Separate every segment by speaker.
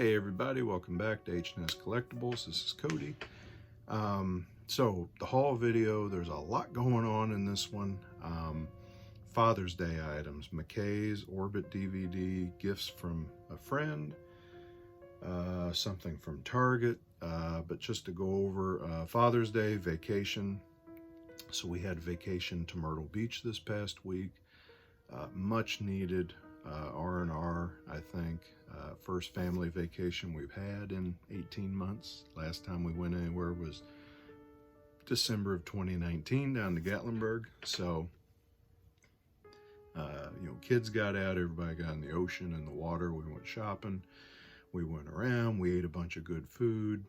Speaker 1: Hey everybody, welcome back to H&S Collectibles. This is Cody. So the haul video, there's a lot going on in this one. Father's Day items, McKay's, Orbit DVD, gifts from a friend, something from Target, but just to go over Father's Day vacation. So we had vacation to Myrtle Beach this past week, much needed R&R, I think. First family vacation we've had in 18 months. Last time we went anywhere was December of 2019 down to Gatlinburg. So, kids got out, everybody got in the ocean and the water. We went shopping, we went around, we ate a bunch of good food.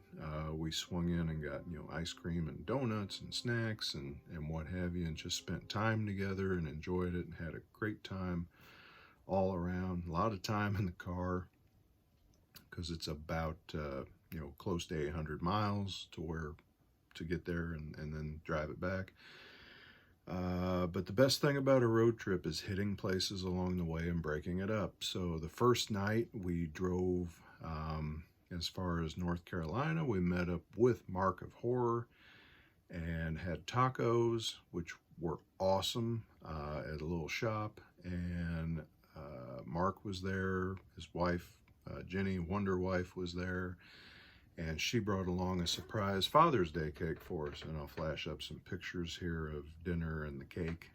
Speaker 1: We swung in and got, ice cream and donuts and snacks and what have you, and just spent time together and enjoyed it and had a great time all around. A lot of time in the car, because it's about close to 800 miles to get there and then drive it back. But the best thing about a road trip is hitting places along the way and breaking it up. So the first night we drove as far as North Carolina. We met up with Marc of Horror and had tacos, which were awesome, at a little shop. And Marc was there, his wife Jenny, Wonder Wife, was there, and she brought along a surprise Father's Day cake for us. And I'll flash up some pictures here of dinner and the cake,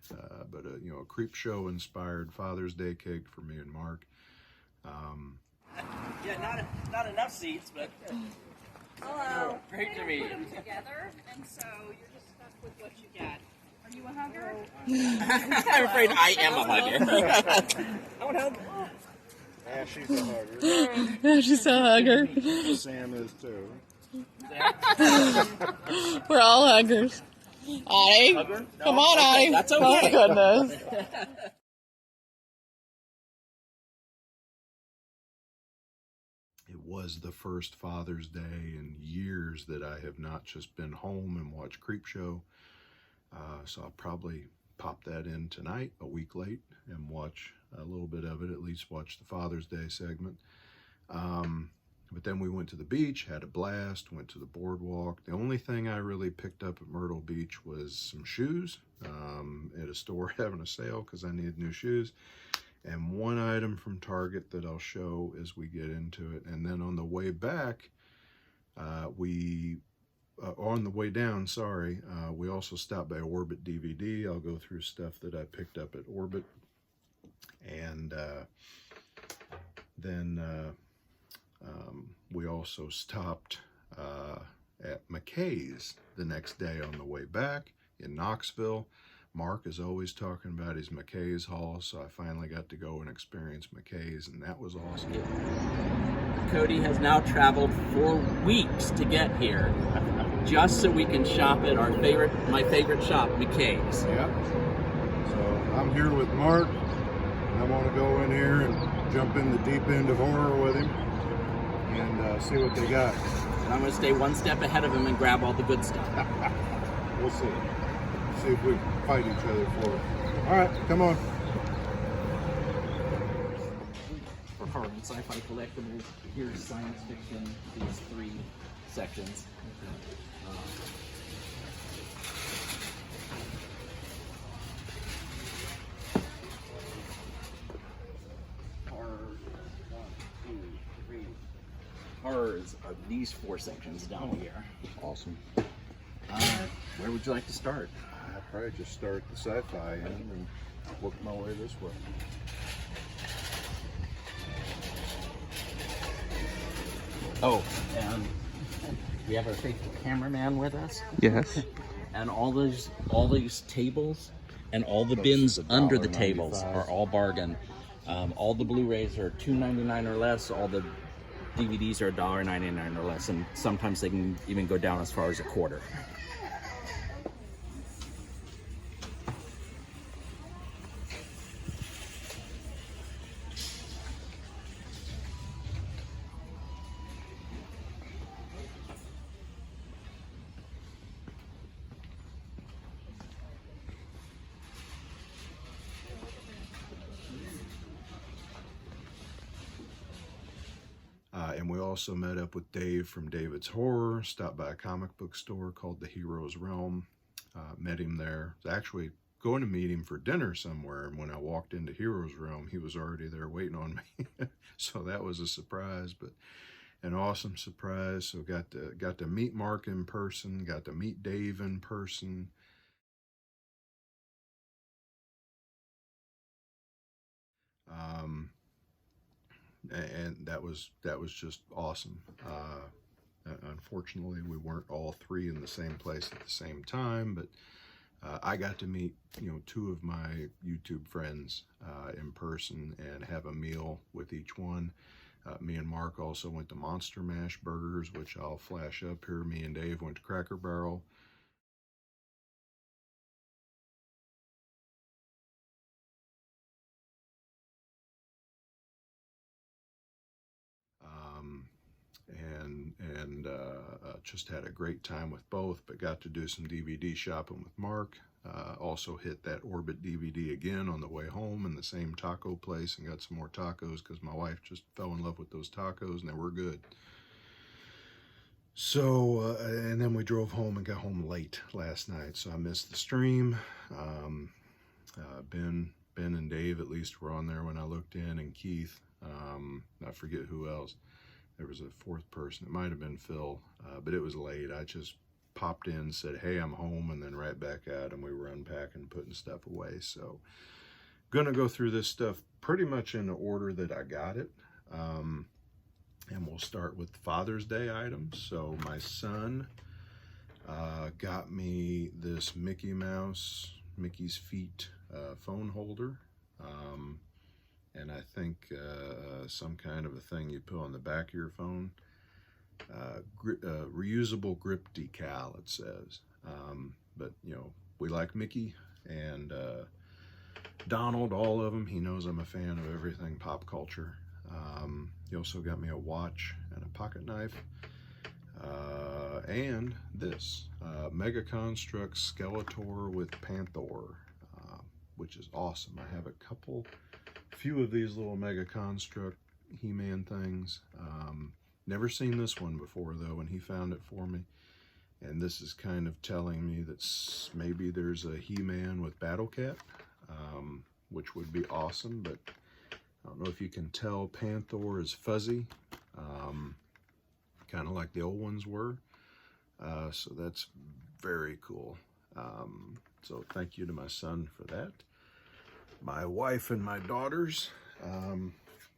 Speaker 1: but a creep show inspired Father's Day cake for me and Marc.
Speaker 2: Yeah, not enough seats, but
Speaker 3: hello.
Speaker 2: Great to meet you.
Speaker 3: Put them together, and so you're just stuck with what you get. Are you a hugger?
Speaker 2: I'm afraid I am a hugger. I want to hug.
Speaker 4: Yeah, she's a hugger.
Speaker 5: Yeah, she's a hugger.
Speaker 4: Sam is too.
Speaker 5: We're all huggers. Addie,
Speaker 2: Hugger? No,
Speaker 5: come on, Addie.
Speaker 2: That's okay.
Speaker 5: Oh, goodness.
Speaker 1: It was the first Father's Day in years that I have not just been home and watched Creepshow. So I'll probably pop that in tonight, a week late, and watch a little bit of it, at least watch the Father's Day segment. But then we went to the beach, had a blast, went to the boardwalk. The only thing I really picked up at Myrtle Beach was some shoes at a store having a sale because I needed new shoes. And one item from Target that I'll show as we get into it. And then on the way back, on the way down, we also stopped by Orbit DVD. I'll go through stuff that I picked up at Orbit. And then we also stopped at McKay's the next day on the way back in Knoxville. Marc is always talking about his McKay's haul, so I finally got to go and experience McKay's, and that was awesome.
Speaker 2: Cody has now traveled for weeks to get here, just so we can shop at my favorite shop, McKay's.
Speaker 4: Yep. So I'm here with Marc, and I want to go in here and jump in the deep end of horror with him and see what they got.
Speaker 2: And I'm going to stay one step ahead of him and grab all the good stuff.
Speaker 4: We'll see. See if we fight each other for it. All right, come on.
Speaker 2: For horror and sci-fi collectibles, here's science fiction, these three sections. Horror, 1, 2, 3. Horrors are these four sections down here.
Speaker 4: Awesome.
Speaker 2: Where would you like to start?
Speaker 4: I'd probably just start the sci-fi end and work my way this way.
Speaker 2: Oh, and we have our faithful cameraman with us.
Speaker 5: Yes.
Speaker 2: And all these tables and all the bins under the tables are all bargain. All the Blu-rays are $2.99 or less. All the DVDs are $1.99 or less, and sometimes they can even go down as far as a quarter.
Speaker 1: And we also met up with Dave from David's Horror, stopped by a comic book store called The Hero's Realm, met him there. I was actually going to meet him for dinner somewhere, and when I walked into Hero's Realm, he was already there waiting on me. So that was a surprise, but an awesome surprise. So got to meet Mark in person, got to meet Dave in person. And that was just awesome. Unfortunately, we weren't all three in the same place at the same time, but I got to meet, two of my YouTube friends in person and have a meal with each one. Me and Mark also went to Monster Mash Burgers, which I'll flash up here. Me and Dave went to Cracker Barrel. Just had a great time with both, but got to do some DVD shopping with Mark. Also hit that Orbit DVD again on the way home in the same taco place and got some more tacos because my wife just fell in love with those tacos and they were good. So, and then we drove home and got home late last night, so I missed the stream. Ben and Dave at least were on there when I looked in, and Keith. I forget who else. There was a fourth person. It might have been Phil, but it was late. I just popped in, said, hey, I'm home, and then right back out, and we were unpacking, putting stuff away. So gonna go through this stuff pretty much in the order that I got it. And we'll start with Father's Day items. So my son got me this Mickey's Feet phone holder. And I think some kind of a thing you put on the back of your phone. Reusable grip decal, it says. But, we like Mickey and Donald, all of them. He knows I'm a fan of everything pop culture. He also got me a watch and a pocket knife. And this, Mega Construct Skeletor with Panther, which is awesome. I have a few of these little Mega Construct He-Man things. Never seen this one before though, and he found it for me. And this is kind of telling me that maybe there's a He-Man with Battle Cat, which would be awesome, but I don't know if you can tell, Panther is fuzzy, kind of like the old ones were. So that's very cool. So thank you to my son for that. My wife and my daughters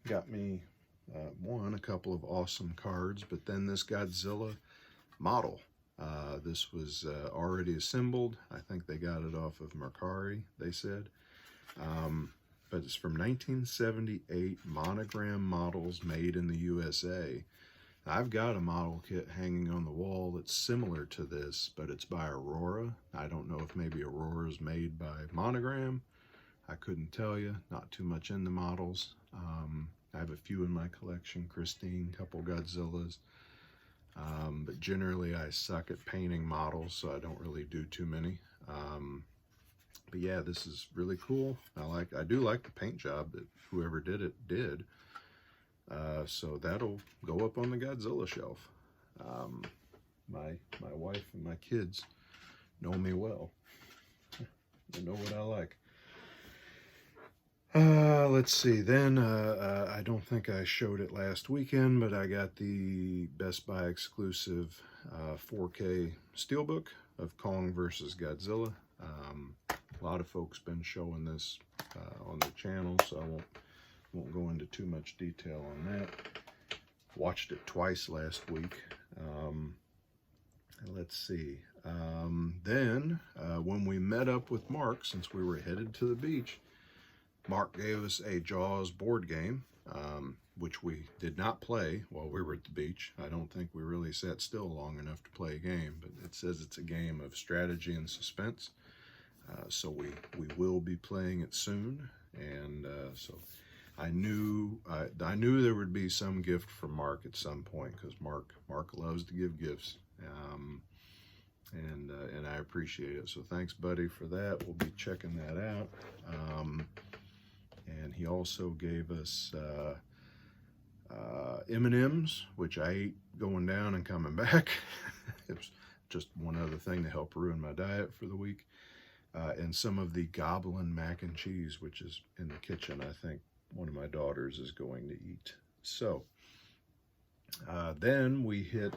Speaker 1: got me a couple of awesome cards, but then this Godzilla model. This was already assembled. I think they got it off of Mercari, they said. But it's from 1978, monogram models made in the USA. I've got a model kit hanging on the wall that's similar to this, but it's by Aurora. I don't know if maybe Aurora is made by Monogram. I couldn't tell you, not too much in the models. I have a few in my collection, Christine, couple Godzillas. But generally I suck at painting models, so I don't really do too many. But yeah, this is really cool. I do like the paint job that whoever did it did. So that'll go up on the Godzilla shelf. My wife and my kids know me well. They know what I like. Let's see. Then I don't think I showed it last weekend, but I got the Best Buy exclusive 4K Steelbook of Kong versus Godzilla. A lot of folks been showing this on the channel, so I won't go into too much detail on that. Watched it twice last week. Let's see. Then when we met up with Mark, since we were headed to the beach, Mark gave us a Jaws board game, which we did not play while we were at the beach. I don't think we really sat still long enough to play a game, but it says it's a game of strategy and suspense. So we will be playing it soon, and so I knew there would be some gift from Mark at some point, because Mark loves to give gifts, and I appreciate it. So thanks, buddy, for that. We'll be checking that out. And he also gave us M&Ms, which I ate going down and coming back. It was just one other thing to help ruin my diet for the week. And some of the Goblin mac and cheese, which is in the kitchen. I think one of my daughters is going to eat. So then we hit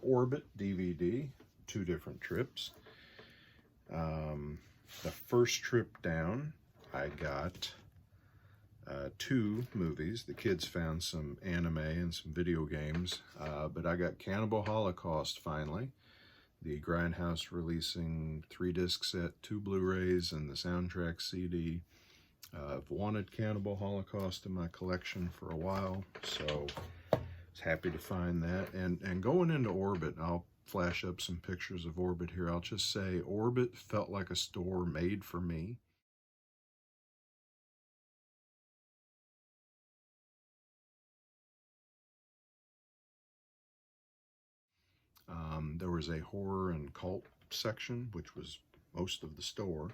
Speaker 1: Orbit DVD, 2 different trips. The first trip down, I got 2 movies. The kids found some anime and some video games, but I got Cannibal Holocaust finally. The Grindhouse releasing 3-disc set, 2 Blu-rays, and the soundtrack CD. I've wanted Cannibal Holocaust in my collection for a while, so I was happy to find that. And going into Orbit, I'll flash up some pictures of Orbit here. I'll just say Orbit felt like a store made for me. There was a horror and cult section, which was most of the store.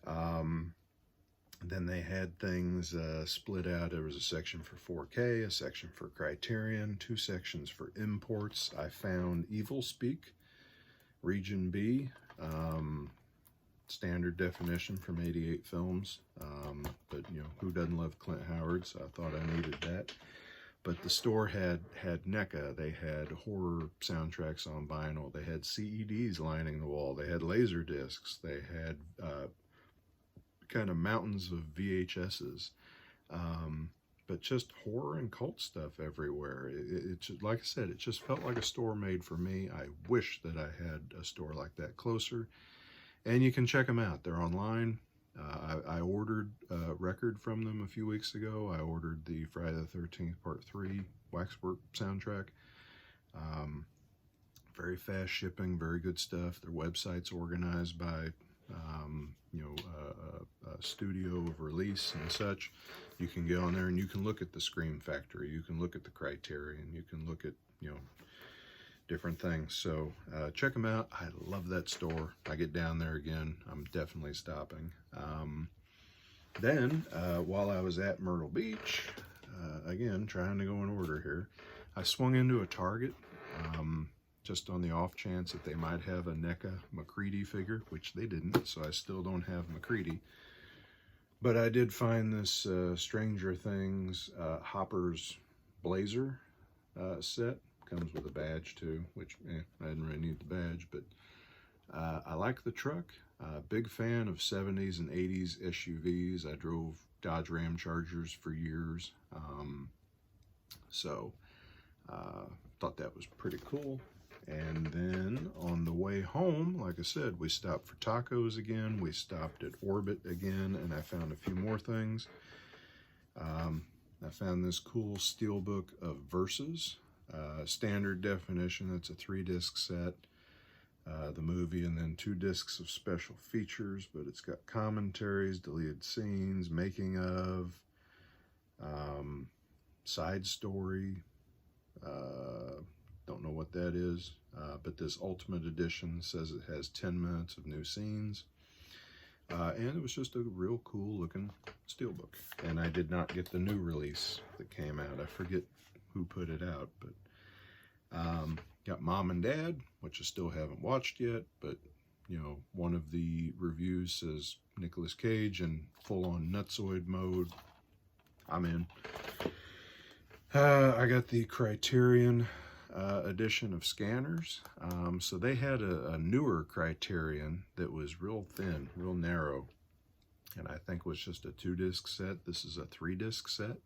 Speaker 1: Then they had things split out. There was a section for 4K, a section for Criterion, 2 sections for imports. I found Evil Speak, Region B, standard definition from 88 films. But, you know, who doesn't love Clint Howard? So I thought I needed that. But the store had NECA, they had horror soundtracks on vinyl, they had CEDs lining the wall, they had laser discs, they had kind of mountains of VHSs, but just horror and cult stuff everywhere. It like I said, it just felt like a store made for me. I wish that I had a store like that closer, and you can check them out. They're online. I ordered a record from them a few weeks ago. I ordered the Friday the 13th Part 3 Waxwork soundtrack. Very fast shipping, very good stuff. Their website's organized by, a studio of release and such. You can get on there and you can look at the Scream Factory. You can look at the Criterion. You can look at, different things. So check them out. I love that store. I get down there again, I'm definitely stopping. Then while I was at Myrtle Beach, again trying to go in order here, I swung into a Target, just on the off chance that they might have a NECA McCready figure, which they didn't, so I still don't have McCready. But I did find this Stranger Things Hopper's Blazer set. Comes with a badge too, which I didn't really need the badge, but I like the truck. Big fan of 70s and 80s SUVs. I drove Dodge Ram Chargers for years, so thought that was pretty cool. And then on the way home, like I said, we stopped for tacos again. We stopped at Orbit again, and I found a few more things. I found this cool steelbook of Versus. Standard definition. It's a 3-disc set, the movie, and then 2 discs of special features, but it's got commentaries, deleted scenes, making of, side story, don't know what that is, but this Ultimate Edition says it has 10 minutes of new scenes, and it was just a real cool looking steelbook. And I did not get the new release that came out. I forget who put it out, but got Mom and Dad, which I still haven't watched yet, but one of the reviews says Nicolas Cage in full-on nutsoid mode. I'm in. I got the Criterion edition of Scanners. So they had a newer Criterion that was real thin, real narrow, and I think was just a 2-disc set. This is a 3-disc set,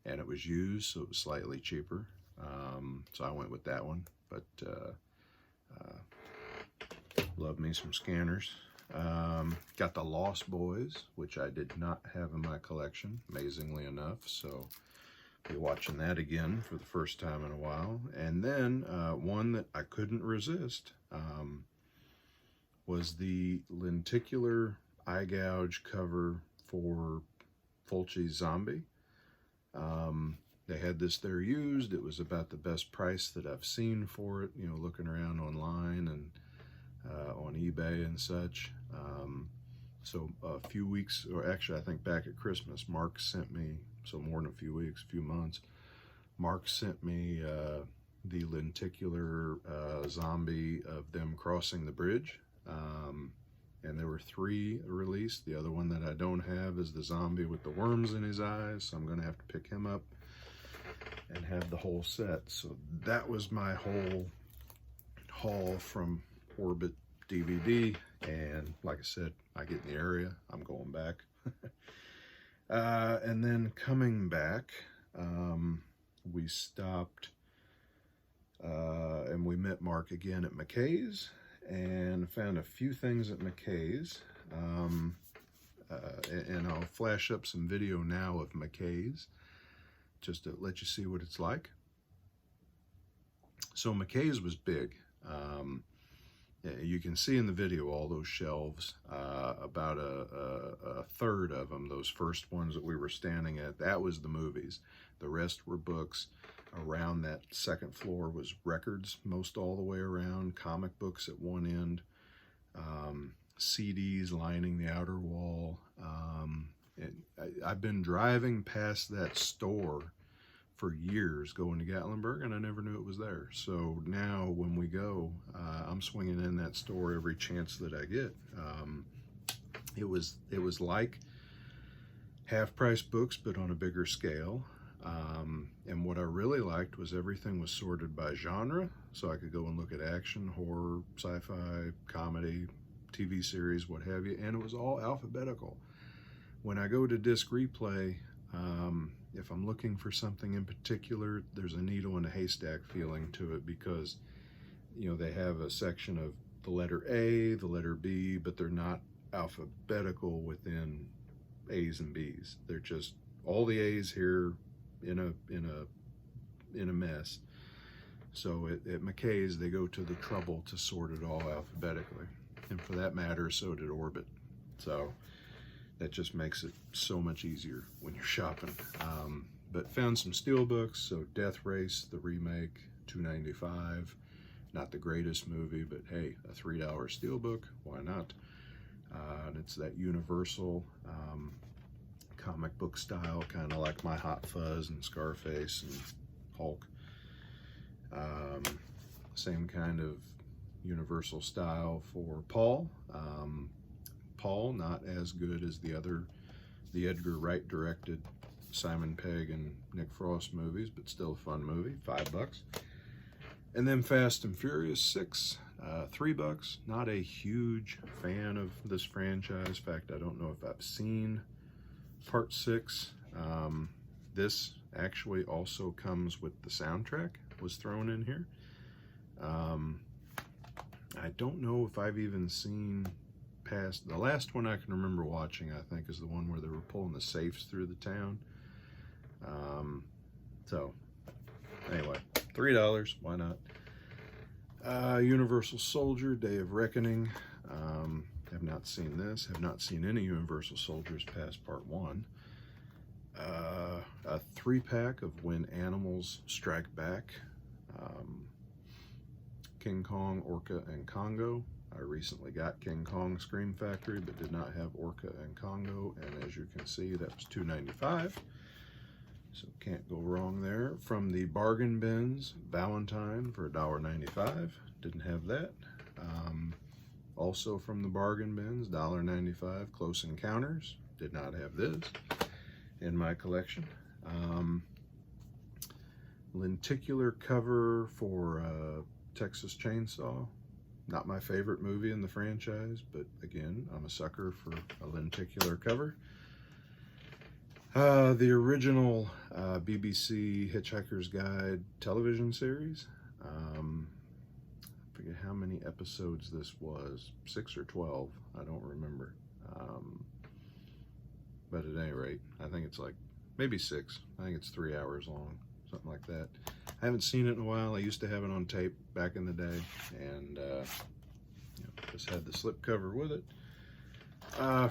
Speaker 1: and it was used, so it was slightly cheaper. So I went with that one, but love me some Scanners. Got the Lost Boys, which I did not have in my collection, amazingly enough, so I'll be watching that again for the first time in a while. And then one that I couldn't resist was the lenticular eye gouge cover for Fulci's Zombie. They had this there used. It was about the best price that I've seen for it, looking around online and on eBay and such. So a few weeks, or actually I think back at Christmas, Marc sent me, so more than a few weeks, a few months, Mark sent me the lenticular zombie of them crossing the bridge. And there were 3 released. The other one that I don't have is the zombie with the worms in his eyes, so I'm going to have to pick him up and have the whole set. So that was my whole haul from Orbit DVD, and like I said, I get in the area, I'm going back. And then coming back, we stopped and we met Mark again at McKay's and found a few things at McKay's. And I'll flash up some video now of McKay's just to let you see what it's like. So McKay's was big. You can see in the video all those shelves, about a third of them, those first ones that we were standing at, that was the movies. The rest were books. Around that second floor was records, most all the way around, comic books at one end, CDs lining the outer wall. I've been driving past that store for years going to Gatlinburg, and I never knew it was there. So now when we go, I'm swinging in that store every chance that I get. It was like half-price books, but on a bigger scale. And what I really liked was everything was sorted by genre, so I could go and look at action, horror, sci-fi, comedy, TV series, what have you, and it was all alphabetical. When I go to disc replay, if I'm looking for something in particular, there's a needle in a haystack feeling to it, because, you know, they have a section of the letter A, the letter B, but they're not alphabetical within A's and B's. They're just all the A's here in a mess. So at McKay's, they go to the trouble to sort it all alphabetically, and for that matter, so did Orbit. So that just makes it so much easier when you're shopping. But found some steel books. So Death Race, the remake, $2.95. Not the greatest movie, but hey, a $3 steelbook, why not? And it's that Universal comic book style, kind of like my Hot Fuzz and Scarface and Hulk. Same kind of Universal style for Paul. Paul, not as good as the Edgar Wright directed Simon Pegg and Nick Frost movies, but still a fun movie, $5. And then Fast and Furious 6, $3. Not a huge fan of this franchise. In fact, I don't know if I've seen Part 6. This actually also comes with the soundtrack, was thrown in here. I don't know if I've even seen past, the last one I can remember watching, I think, is the one where they were pulling the safes through the town. So anyway, $3, why not? Universal Soldier, Day of Reckoning. Have not seen this, have not seen any Universal Soldiers past Part 1. A 3-pack of When Animals Strike Back. King Kong, Orca, and Congo. I recently got King Kong Scream Factory, but did not have Orca and Congo, and as you can see, that was $2.95. So can't go wrong there. From the bargain bins, Valentine for $1.95. Didn't have that. Also from the bargain bins, $1.95, Close Encounters. Did not have this in my collection. Lenticular cover for Texas Chainsaw. Not my favorite movie in the franchise, but again, I'm a sucker for a lenticular cover. The original BBC Hitchhiker's Guide television series. I forget how many episodes this was, 6 or 12, I don't remember. But at any rate, I think it's like maybe 6. I think it's 3 hours long, something like that. I haven't seen it in a while. I used to have it on tape back in the day, and just had the slipcover with it.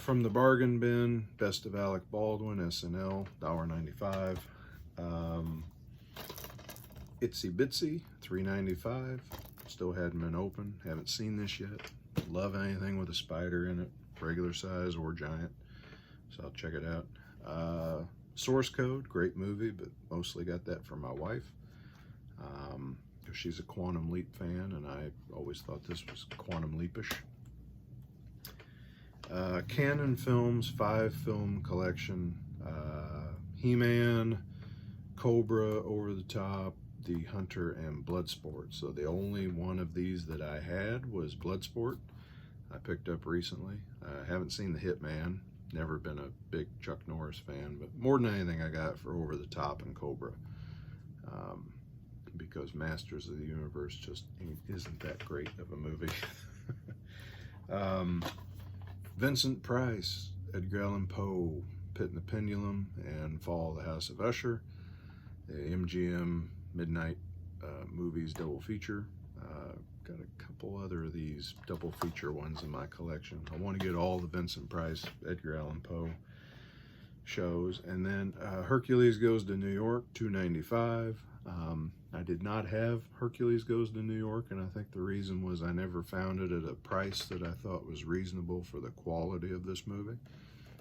Speaker 1: From the bargain bin, Best of Alec Baldwin, SNL, $1.95. Itsy Bitsy, $3.95. Still hadn't been open. Haven't seen this yet. Love anything with a spider in it, regular size or giant. So I'll check it out. Source Code, great movie, but mostly got that from my wife. Because she's a Quantum Leap fan, and I always thought this was Quantum Leapish. Canon Films 5-film collection. He-Man, Cobra, Over the Top, The Hunter, and Bloodsport. So the only one of these that I had was Bloodsport. I picked up recently. I haven't seen The Hitman. Never been a big Chuck Norris fan, but more than anything I got for Over the Top and Cobra. Because Masters of the Universe just isn't that great of a movie. Vincent Price, Edgar Allan Poe, Pit and the Pendulum, and Fall of the House of Usher. The MGM Midnight Movies double feature. Got a couple other of these double feature ones in my collection. I want to get all the Vincent Price, Edgar Allan Poe shows. And then Hercules Goes to New York, $2.95. I did not have Hercules Goes to New York, and I think the reason was I never found it at a price that I thought was reasonable for the quality of this movie.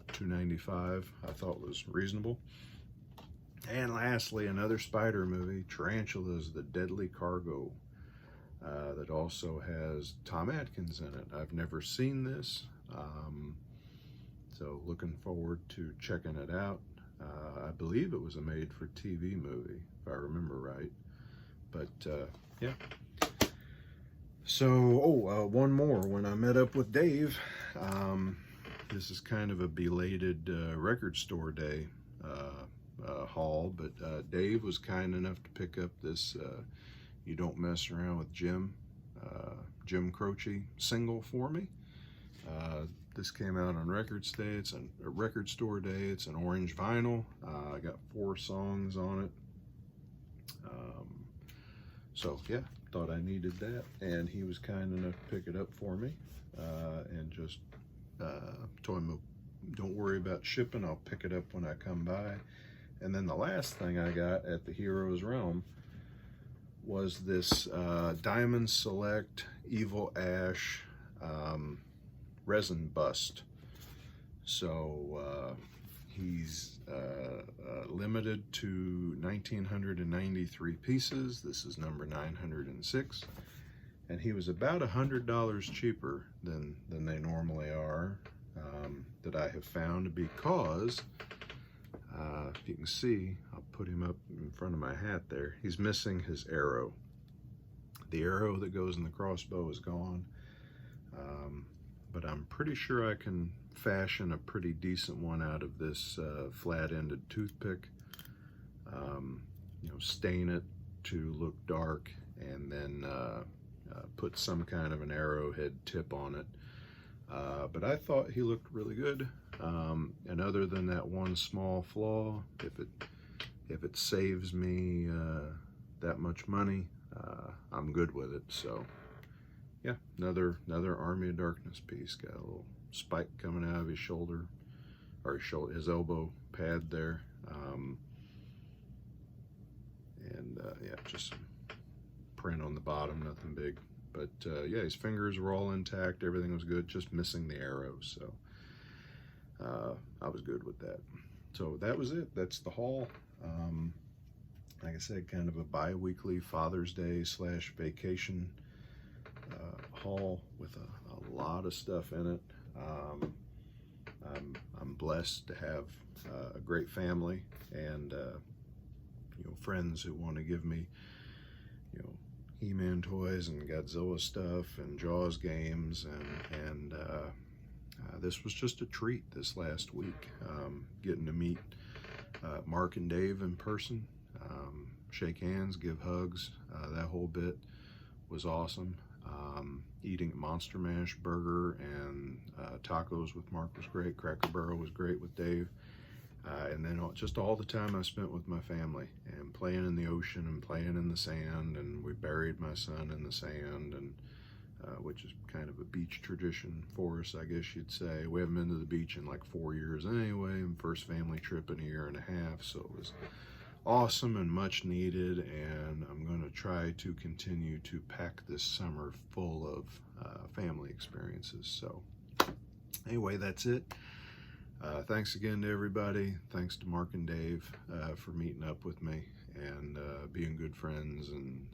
Speaker 1: $2.95 I thought was reasonable. And lastly, another spider movie, Tarantulas, The Deadly Cargo, that also has Tom Atkins in it. I've never seen this, so looking forward to checking it out. I believe it was a made-for-TV movie, if I remember right. But, yeah. So, one more. When I met up with Dave, this is kind of a belated record store day haul, but Dave was kind enough to pick up this You Don't Mess Around with Jim Croce single for me. This came out on Record Day. It's a record store day. It's an orange vinyl. I got 4 songs on it. So yeah, thought I needed that, and he was kind enough to pick it up for me, and just told him, don't worry about shipping, I'll pick it up when I come by. And then the last thing I got at the Heroes Realm was this Diamond Select Evil Ash resin bust. So he's limited to 1,993 pieces. This is number 906, and he was about $100 cheaper than they normally are, that I have found, because if you can see, I'll put him up in front of my hat there, he's missing his arrow. The arrow that goes in the crossbow is gone, but I'm pretty sure I can fashion a pretty decent one out of this flat-ended toothpick. Stain it to look dark, and then put some kind of an arrowhead tip on it. But I thought he looked really good. And other than that one small flaw, if it saves me that much money, I'm good with it. So yeah, another Army of Darkness piece. Got a little spike coming out of his shoulder, or his elbow pad there, and yeah, just some print on the bottom, nothing big. But yeah, his fingers were all intact, everything was good, just missing the arrow. So I was good with that. So that was it. That's the haul. Like I said, kind of a bi-weekly Father's Day / vacation haul with a lot of stuff in it. I'm blessed to have a great family, and friends who want to give me He-Man toys and Godzilla stuff and Jaws games, and this was just a treat this last week, getting to meet Marc and Dave in person, shake hands, give hugs, that whole bit was awesome. Eating at Monster Mash Burger and tacos with Marc was great. Cracker Barrel was great with Dave. And then just all the time I spent with my family, and playing in the ocean and playing in the sand, and we buried my son in the sand, and which is kind of a beach tradition for us, I guess you'd say. We haven't been to the beach in like 4 years anyway, and first family trip in a year and a half, so it was awesome and much needed, and I'm going to try to continue to pack this summer full of family experiences. So anyway, that's it. Thanks again to everybody. Thanks to Mark and Dave for meeting up with me and being good friends, and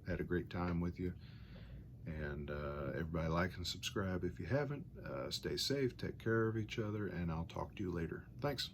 Speaker 1: had a great time with you. And everybody like and subscribe if you haven't. Stay safe, take care of each other, and I'll talk to you later. Thanks.